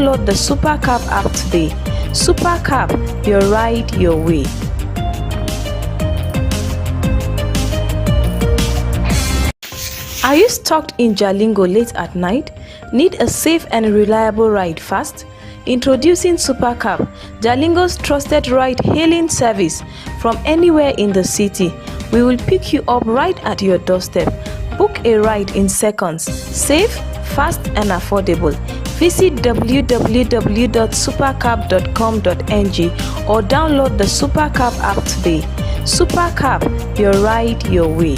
download the Supercab app today. Supercab, your ride, your way. Are you stuck in Jalingo late at night? Need a safe and reliable ride fast? Introducing Supercab, Jalingo's trusted ride-hailing service from anywhere in the city. We will pick you up right at your doorstep. Book a ride in seconds. Safe, fast and affordable. Visit www.supercab.com.ng or download the Supercab app today. Supercab, your ride, your way.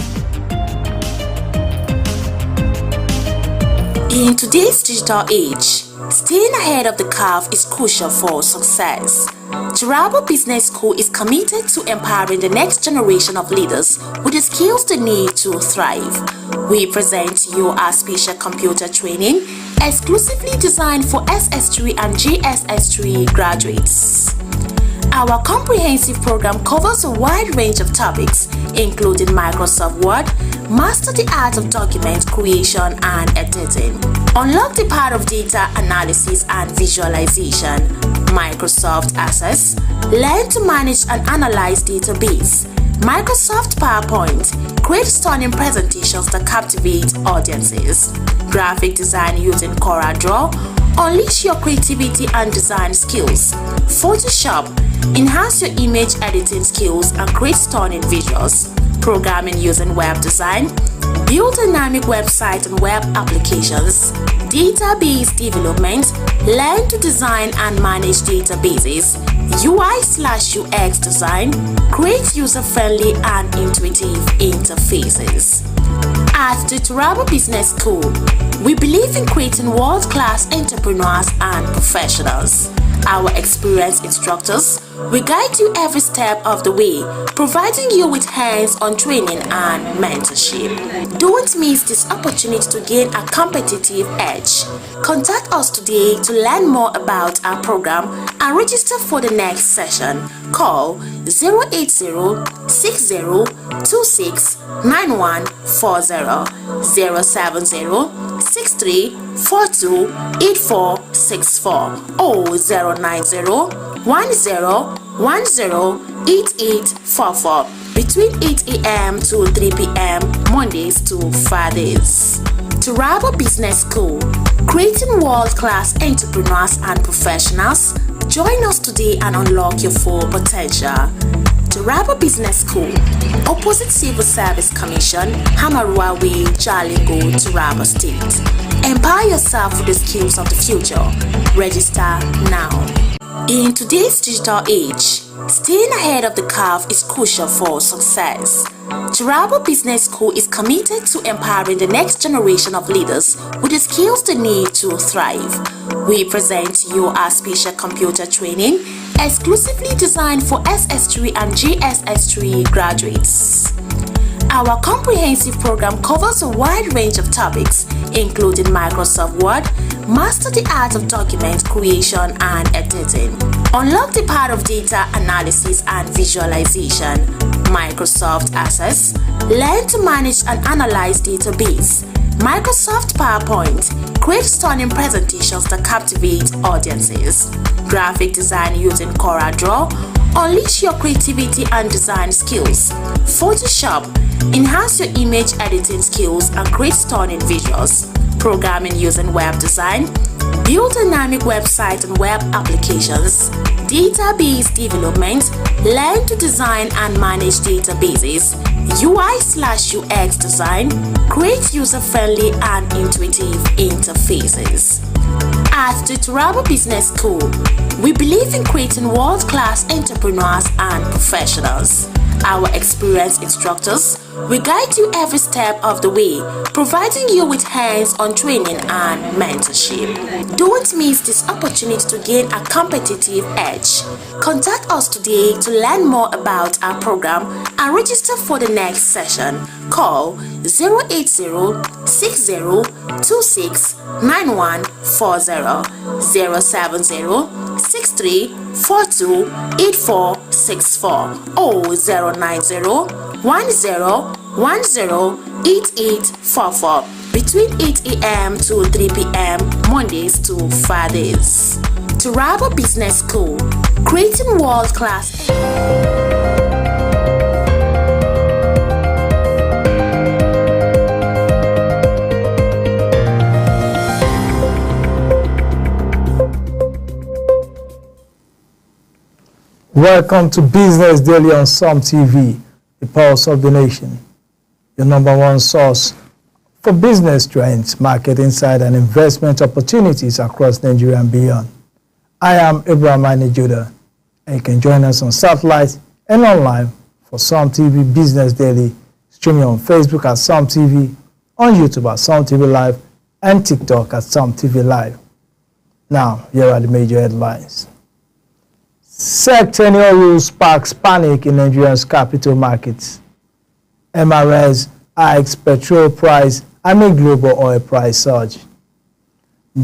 In today's digital age, staying ahead of the curve is crucial for success. Turabo Business School is committed to empowering the next generation of leaders with the skills they need to thrive. We present to you our special computer training exclusively designed for SS3 and JSS3 graduates. Our comprehensive program covers a wide range of topics, including Microsoft Word, master the art of document creation and editing, unlock the power of data analysis and visualization, Microsoft Access, learn to manage and analyze database, Microsoft PowerPoint, create stunning presentations that captivate audiences, graphic design using CorelDRAW, unleash your creativity and design skills, Photoshop, enhance your image editing skills and create stunning visuals, programming using web design, build dynamic websites and web applications, database development, learn to design and manage databases, UI/UX design, create user-friendly and intuitive interfaces. At the Turabo Business School, we believe in creating world-class entrepreneurs and professionals. Our experienced instructors will guide you every step of the way, providing you with hands-on training and mentorship. Don't miss this opportunity to gain a competitive edge. Contact us today to learn more about our program and register for the next session. Call 080-6026-9140, 070-6342-8464 or 090-1010-8844 between 8 a.m. to 3 p.m. Mondays to Fridays. Turabo Business School, creating world-class entrepreneurs and professionals. Join us today and unlock your full potential. Turabo Business School, opposite Civil Service Commission, Hamarua Way, Jalingo, Turabo State. Empower yourself with the skills of the future. Register now. In today's digital age, staying ahead of the curve is crucial for success. Turabo Business School is committed to empowering the next generation of leaders with the skills they need to thrive. We present to you our special computer training exclusively designed for SS3 and JSS3 graduates. Our comprehensive program covers a wide range of topics, including Microsoft Word, master the art of document creation and editing, unlock the power of data analysis and visualization, Microsoft Access, learn to manage and analyze database, Microsoft PowerPoint, create stunning presentations that captivate audiences, graphic design using CorelDRAW, unleash your creativity and design skills, Photoshop, enhance your image editing skills and create stunning visuals, programming using web design, build dynamic websites and web applications, database development, learn to design and manage databases, UI/UX design, create user-friendly and intuitive interfaces. At the Turabo Business School, we believe in creating world-class entrepreneurs and professionals. Our experienced instructors will guide you every step of the way, providing you with hands-on training and mentorship. Don't miss this opportunity to gain a competitive edge. Contact us today to learn more about our program and register for the next session. Call 080-6026-9140, 070-6342-8464 or 090-1010-8844 between 8 a.m. to 3 p.m. Mondays to Fridays. Turabo Business School, creating world-class. Welcome to Business Daily on SOM TV, the pulse of the nation, your number one source for business trends, market insight, and investment opportunities across Nigeria and beyond. I am Ibrahim Judah, and you can join us on satellite and online for SOM TV Business Daily, streaming on Facebook at SOM TV, on YouTube at SOM TV Live, and TikTok at SOM TV Live. Now, here are the major headlines. SEC tenure rules sparks panic in Nigeria's capital markets. MRS hikes petrol price amid global oil price surge.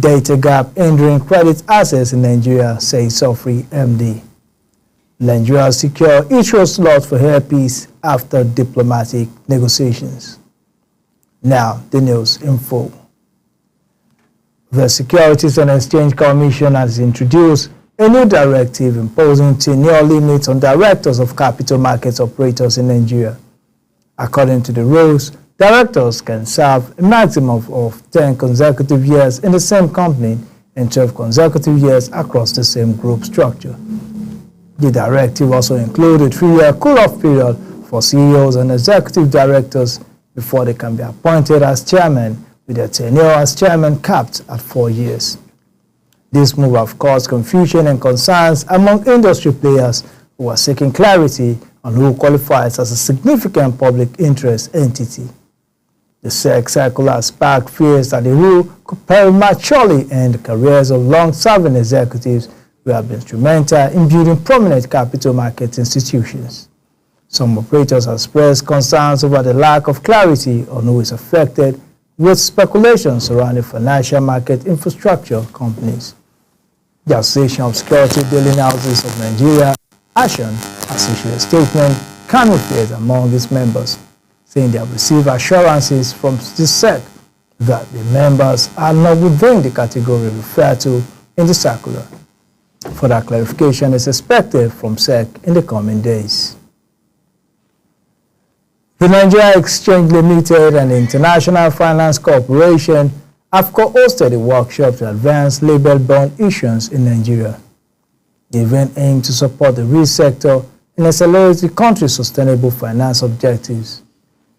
Data gap hindering credit access in Nigeria, says Sofri MD. Nigeria secure Heathrow slot for Air Peace after diplomatic negotiations. Now, the news in full. The Securities and Exchange Commission has introduced a new directive imposing tenure limits on directors of capital markets operators in Nigeria. According to the rules, directors can serve a maximum of 10 consecutive years in the same company and 12 consecutive years across the same group structure. The directive also includes a 3-year cool-off period for CEOs and executive directors before they can be appointed as chairman, with their tenure as chairman capped at 4 years. This move has caused confusion and concerns among industry players who are seeking clarity on who qualifies as a significant public interest entity. The SEC circular sparked fears that the rule could prematurely end the careers of long-serving executives who have been instrumental in building prominent capital market institutions. Some operators have expressed concerns over the lack of clarity on who is affected, with speculation surrounding financial market infrastructure companies. The Association of Security Dealing Houses of Nigeria, ASHAN, has issued a statement calming fears among its members, saying they have received assurances from the SEC that the members are not within the category referred to in the circular. Further clarification is expected from SEC in the coming days. The Nigeria Exchange Limited and the International Finance Corporation have co-hosted a workshop to advance labeled bond issuance in Nigeria. The event aimed to support the real sector and accelerate the country's sustainable finance objectives.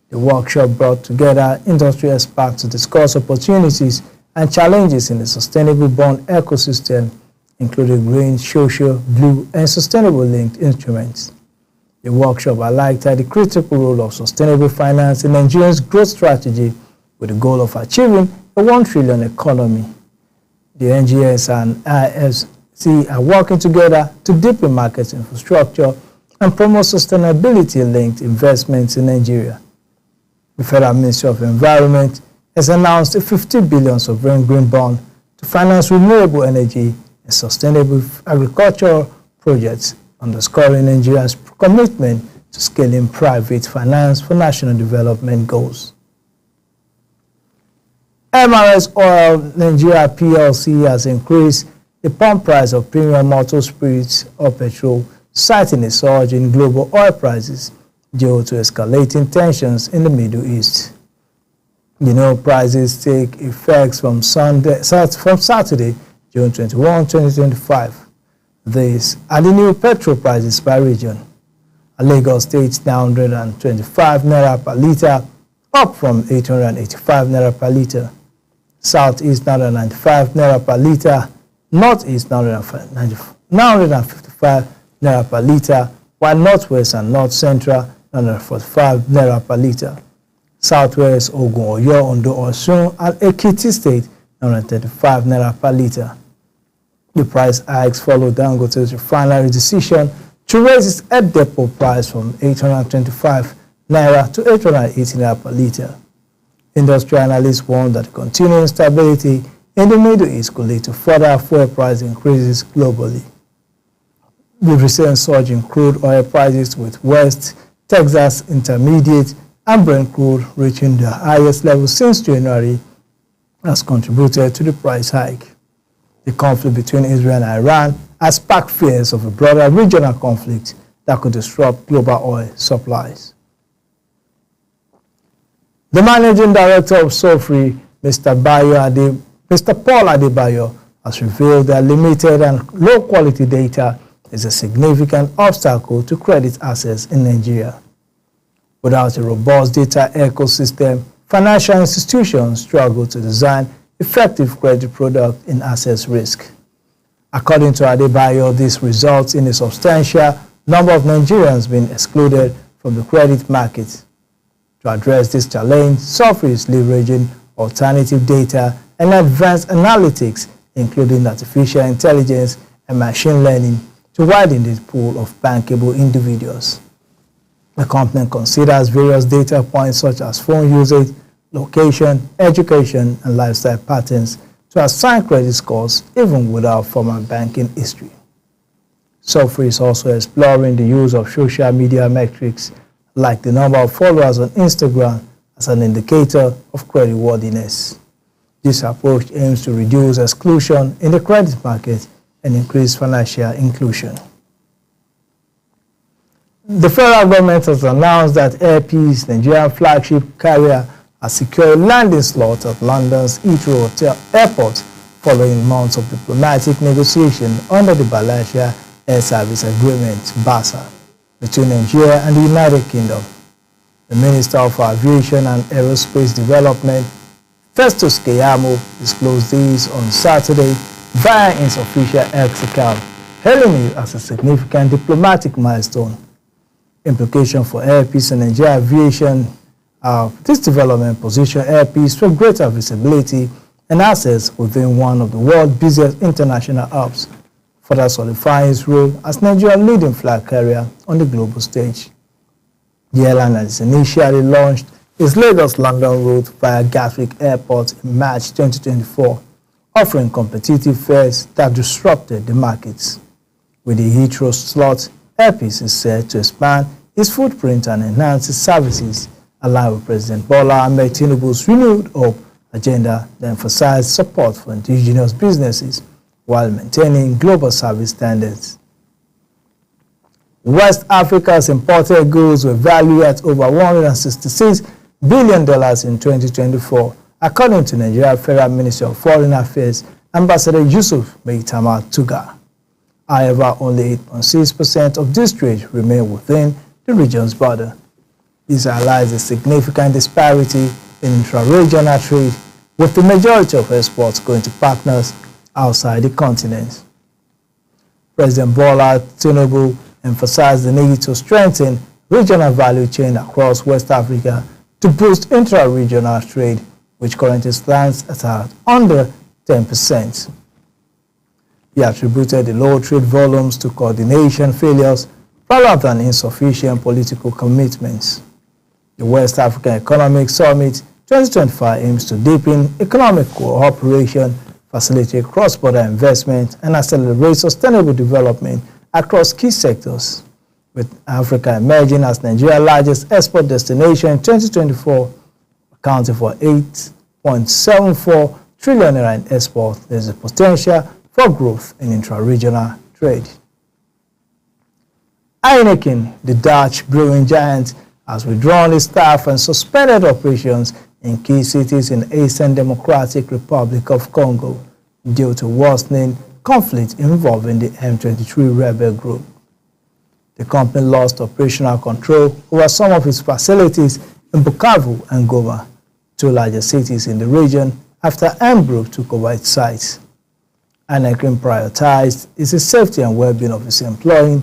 The workshop brought together industry experts to discuss opportunities and challenges in the sustainable bond ecosystem, including green, social, blue, and sustainable linked instruments. The workshop highlighted the critical role of sustainable finance in Nigeria's growth strategy, with the goal of achieving a 1 trillion economy. The NGS and IFC are working together to deepen market infrastructure and promote sustainability-linked investments in Nigeria. The Federal Ministry of Environment has announced a 50 billion sovereign green bond to finance renewable energy and sustainable agricultural projects, underscoring Nigeria's commitment to scaling private finance for national development goals. MRS Oil Nigeria PLC has increased the pump price of premium motor spirits or petrol, citing a surge in global oil prices due to escalating tensions in the Middle East. The new prices take effect from Saturday, June 21, 2025. These are the new petrol prices by region. Lagos State 925 naira per litre, up from 885 naira per litre. Southeast 995 naira per litre, Northeast 955 naira per litre, while Northwest and North Central 945 naira per litre. Southwest, Ogun, Oyo, Ondo, Osun, and Ekiti State 935 naira per litre. The price hikes followed Dangote's refinery decision to raise its head depot price from 825 naira to 880 naira per litre. Industry analysts warn that continuing instability in the Middle East could lead to further fuel price increases globally. The recent surge in crude oil prices, with West Texas Intermediate and Brent crude reaching their highest level since January, has contributed to the price hike. The conflict between Israel and Iran has sparked fears of a broader regional conflict that could disrupt global oil supplies. The managing director of SOFRI, Mr. Paul Adebayo, has revealed that limited and low-quality data is a significant obstacle to credit access in Nigeria. Without a robust data ecosystem, financial institutions struggle to design effective credit products in access risk. According to Adebayo, this results in a substantial number of Nigerians being excluded from the credit market. To address this challenge, SOFRI is leveraging alternative data and advanced analytics, including artificial intelligence and machine learning, to widen the pool of bankable individuals. The company considers various data points such as phone usage, location, education, and lifestyle patterns to assign credit scores even without formal banking history. SOFRI is also exploring the use of social media metrics like the number of followers on Instagram as an indicator of creditworthiness. This approach aims to reduce exclusion in the credit market and increase financial inclusion. The federal government has announced that Air Peace, Nigerian flagship carrier, has secured a landing slot at London's Heathrow Airport following months of diplomatic negotiation under the Bilateral Air Service Agreement, BASA, between Nigeria and the United Kingdom. The Minister of Aviation and Aerospace Development, Festus Keyamo, disclosed this on Saturday via his official X account, hailing it as a significant diplomatic milestone. Implication for Air Peace and Nigeria Aviation. This development positions Air Peace for greater visibility and access within one of the world's busiest international hubs, further solidifying its role as Nigeria's leading flag carrier on the global stage. The airline has initially launched its Lagos-London route via Gatwick Airport in March 2024, offering competitive fares that disrupted the markets. With the Heathrow slot, Air Peace is set to expand its footprint and enhance its services, aligned with President Bola Ahmed Tinubu's renewed hope agenda that emphasized support for indigenous businesses while maintaining global service standards. West Africa's imported goods were valued at over $166 billion in 2024, according to Nigeria Federal Ministry of Foreign Affairs Ambassador Yusuf Maitama Tuga. However, only 8.6% of this trade remain within the region's border. This highlights a significant disparity in intra-regional trade, with the majority of exports going to partners outside the continent. President Bola Tinubu emphasized the need to strengthen regional value chain across West Africa to boost intra-regional trade, which currently stands at under 10%. He attributed the low trade volumes to coordination failures rather than insufficient political commitments. The West African Economic Summit 2025 aims to deepen economic cooperation, facilitate cross-border investment, and accelerate sustainable development across key sectors, with Africa emerging as Nigeria's largest export destination in 2024, accounting for 8.74 trillion naira in export. There is a potential for growth in intra-regional trade. Heineken, the Dutch brewing giant, has withdrawn its staff and suspended operations in key cities in the Eastern Democratic Republic of Congo due to worsening conflict involving the M23 rebel group. The company lost operational control over some of its facilities in Bukavu and Goma, two largest cities in the region, after M Group took over its sites. Heineken prioritized its safety and well-being of its employees,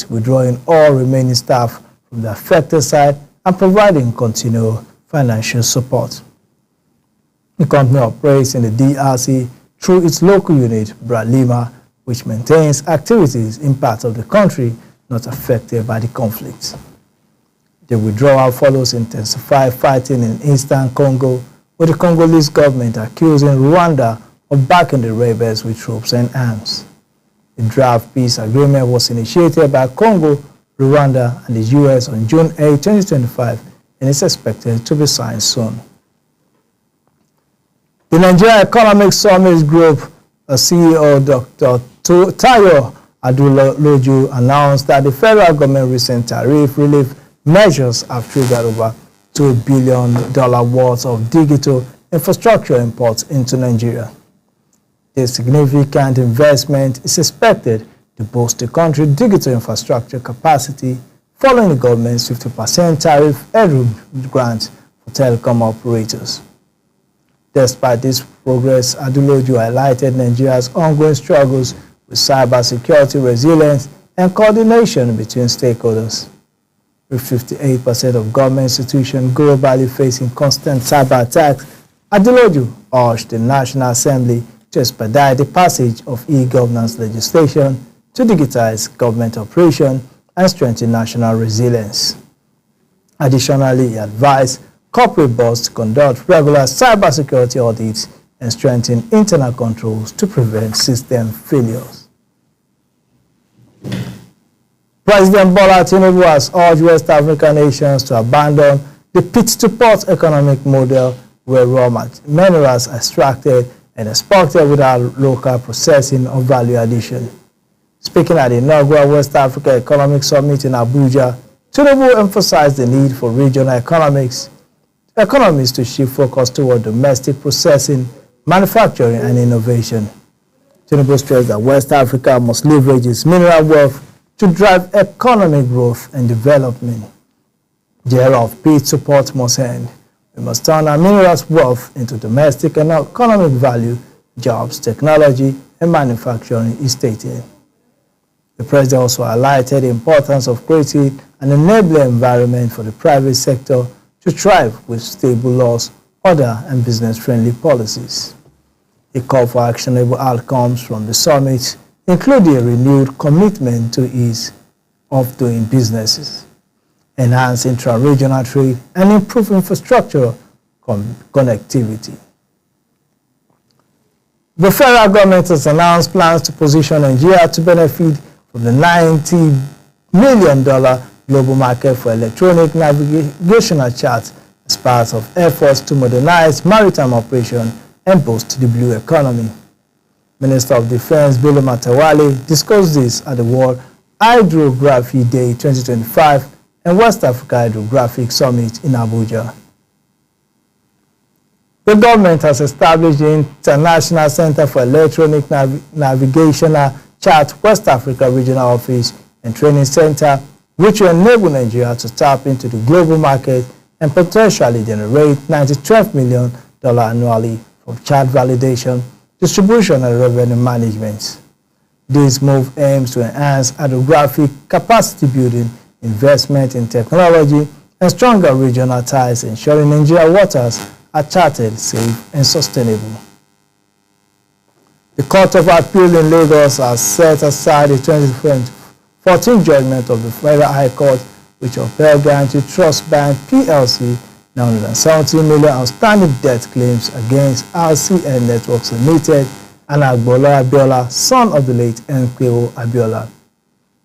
withdrawing all remaining staff from the affected site and providing continual financial support. The company operates in the DRC through its local unit, Bralima, which maintains activities in parts of the country not affected by the conflict. The withdrawal follows intensified fighting in eastern Congo, with the Congolese government accusing Rwanda of backing the rebels with troops and arms. The draft peace agreement was initiated by Congo, Rwanda, and the U.S. on June 8, 2025, and is expected to be signed soon. The Nigeria Economic Summit Group CEO Dr. Tayo Adeloju announced that the federal government recent tariff relief measures have triggered over $2 billion worth of digital infrastructure imports into Nigeria. This significant investment is expected to boost the country's digital infrastructure capacity following the government's 50% tariff headroom grant for telecom operators. Despite this progress, Adeloju highlighted Nigeria's ongoing struggles with cybersecurity resilience and coordination between stakeholders. With 58% of government institutions globally facing constant cyber attacks, Adeloju urged the National Assembly to expedite the passage of e-governance legislation to digitize government operation and strengthen national resilience. Additionally, he advised corporate boards to conduct regular cybersecurity audits and strengthen internal controls to prevent system failures. President Bola Tinubu has urged West African nations to abandon the pit-to-port economic model where raw minerals are extracted and exported without local processing or value addition. Speaking at the inaugural West Africa Economic Summit in Abuja, Tinubu emphasized the need for regional economies to shift focus toward domestic processing, manufacturing, and innovation. Tinubu stressed that West Africa must leverage its mineral wealth to drive economic growth and development. The era of peace support must end. We must turn our minerals wealth into domestic and economic value, jobs, technology, and manufacturing, he stated. The president also highlighted the importance of creating an enabling environment for the private sector to thrive with stable laws, order, and business-friendly policies. He called for actionable outcomes from the summit, including a renewed commitment to ease of doing businesses, enhance intra-regional trade, and improve infrastructure connectivity. The federal government has announced plans to position Nigeria to benefit from the $90 million global market for electronic navigational charts as part of efforts to modernize maritime operation and boost the blue economy. Minister of Defense Bello Matawalle discussed this at the World Hydrography Day 2025 and West Africa Hydrographic Summit in Abuja. The government has established the International Center for Electronic Navigational Chart West Africa Regional Office and Training Center, which will enable Nigeria to tap into the global market and potentially generate $92 million annually from chart validation, distribution, and revenue management. This move aims to enhance hydrographic capacity building, investment in technology, and stronger regional ties, ensuring Nigeria waters are charted, safe, and sustainable. The Court of Appeal in Lagos has set aside the 2014 judgment of the Federal High Court, which upheld Guaranty Trust Bank PLC $970 million outstanding debt claims against RCN Networks Limited and Agbola Abiola, son of the late Nkweo Abiola.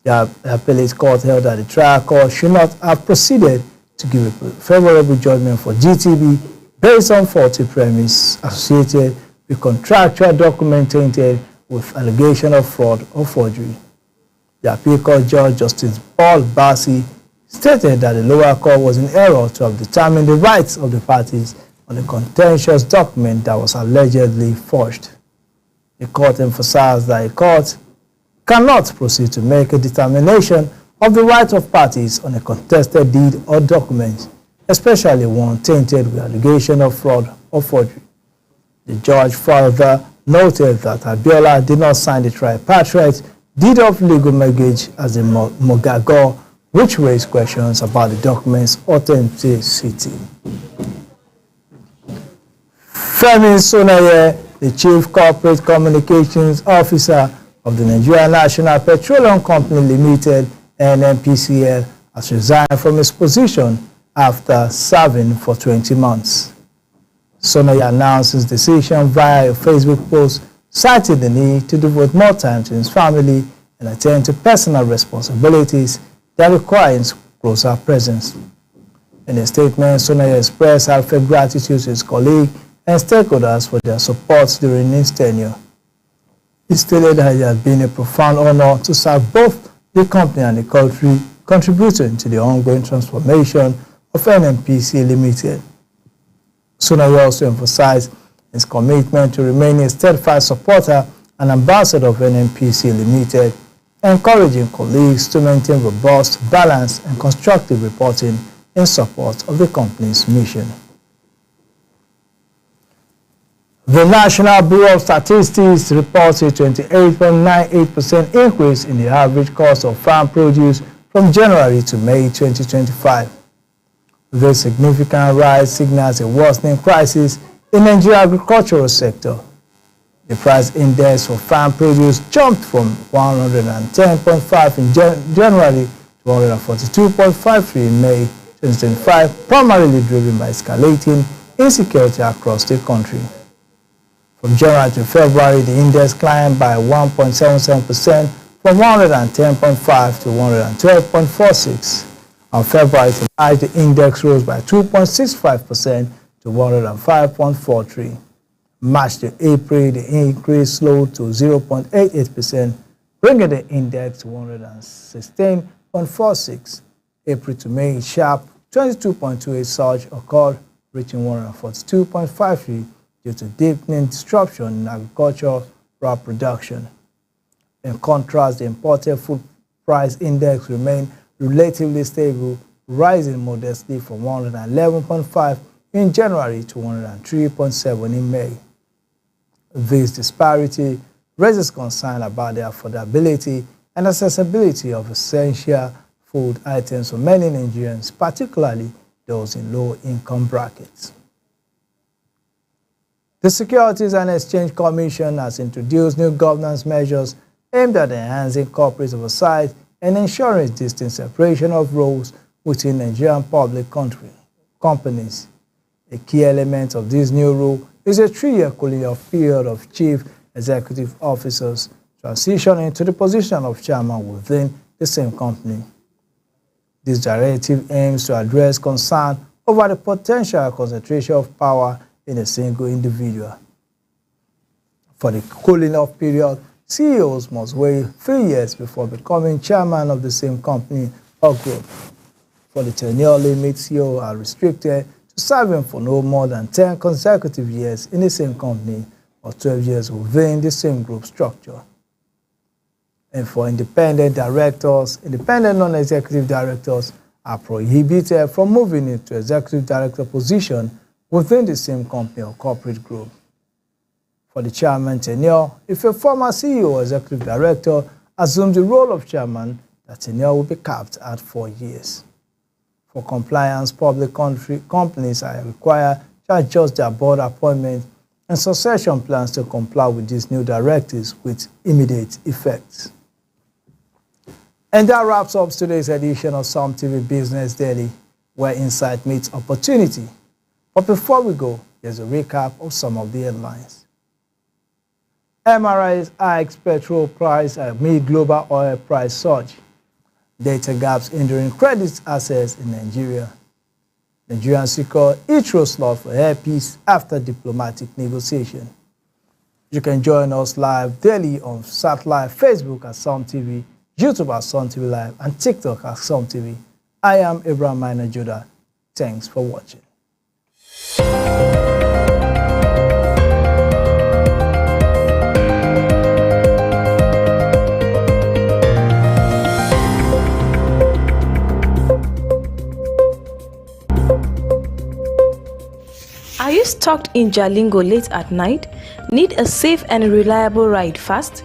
The appellate court held that the trial court should not have proceeded to give a favorable judgment for GTB based on faulty premise associated with contractual document tainted with allegation of fraud or forgery. The appeal court judge Justice Paul Bassi stated that the lower court was in error to have determined the rights of the parties on a contentious document that was allegedly forged. The court emphasized that a court cannot proceed to make a determination of the right of parties on a contested deed or document, especially one tainted with allegation of fraud or forgery. The judge further noted that Abiola did not sign the tripartite deed of legal mortgage as a mogagor, which raised questions about the document's authenticity. Femi Sonaye, the Chief Corporate Communications Officer of the Nigeria National Petroleum Company Limited, NNPCL, has resigned from his position after serving for 20 months. Sonaye announced his decision via a Facebook post, citing the need to devote more time to his family and attend to personal responsibilities that require his closer presence. In a statement, Sonaye expressed heartfelt gratitude to his colleague and stakeholders for their support during his tenure. He stated that it has been a profound honor to serve both the company and the country, contributing to the ongoing transformation of NNPC Limited. Sonayo also emphasized his commitment to remain a steadfast supporter and ambassador of NNPC Limited, encouraging colleagues to maintain robust, balanced, and constructive reporting in support of the company's mission. The National Bureau of Statistics reports a 28.98% increase in the average cost of farm produce from January to May 2025. This significant rise signals a worsening crisis in the Nigerian agricultural sector. The price index for farm produce jumped from 110.5 in January to 142.53 in May 2025, primarily driven by escalating insecurity across the country. From January to February, the index climbed by 1.77% from 110.5 to 112.46. On February to March, the index rose by 2.65% to 105.43. March to April, the increase slowed to 0.88%, bringing the index to 116.46. April to May, sharp 22.28 surge occurred, reaching 142.53 due to deepening disruption in agricultural crop production. In contrast, the imported food price index remained relatively stable, rising modestly from 111.5 in January to 103.7 in May. This disparity raises concern about the affordability and accessibility of essential food items for many Nigerians, particularly those in low-income brackets. The Securities and Exchange Commission has introduced new governance measures aimed at enhancing corporate oversight and ensuring distinct separation of roles within Nigerian public companies. A key element of this new rule is a 3-year cooling-off period of chief executive officers transitioning to the position of chairman within the same company. This directive aims to address concern over the potential concentration of power in a single individual. For the cooling-off period, CEOs must wait 3 years before becoming chairman of the same company or group. For the tenure limit, CEOs are restricted to serving for no more than 10 consecutive years in the same company or 12 years within the same group structure. And for independent directors, independent non-executive directors are prohibited from moving into executive director position within the same company or corporate group. For the chairman tenure, if a former CEO or executive director assumes the role of chairman, the tenure will be capped at 4 years. For compliance, public companies are required to adjust their board appointment and succession plans to comply with these new directives with immediate effect. And that wraps up today's edition of Some TV Business Daily, where insight meets opportunity. But before we go, here's a recap of some of the headlines. MRIs hikes petrol price amid global oil price surge. Data gaps hindering credit access in Nigeria. Nigerians secure Heathrow slot for Air Peace after diplomatic negotiation. You can join us live daily on satellite, Facebook at Some TV, YouTube at Some TV Live, and TikTok at Some TV. I am Abraham Minor Judah. Thanks for watching. Are you stuck in Jalingo late at night? Need a safe and reliable ride fast?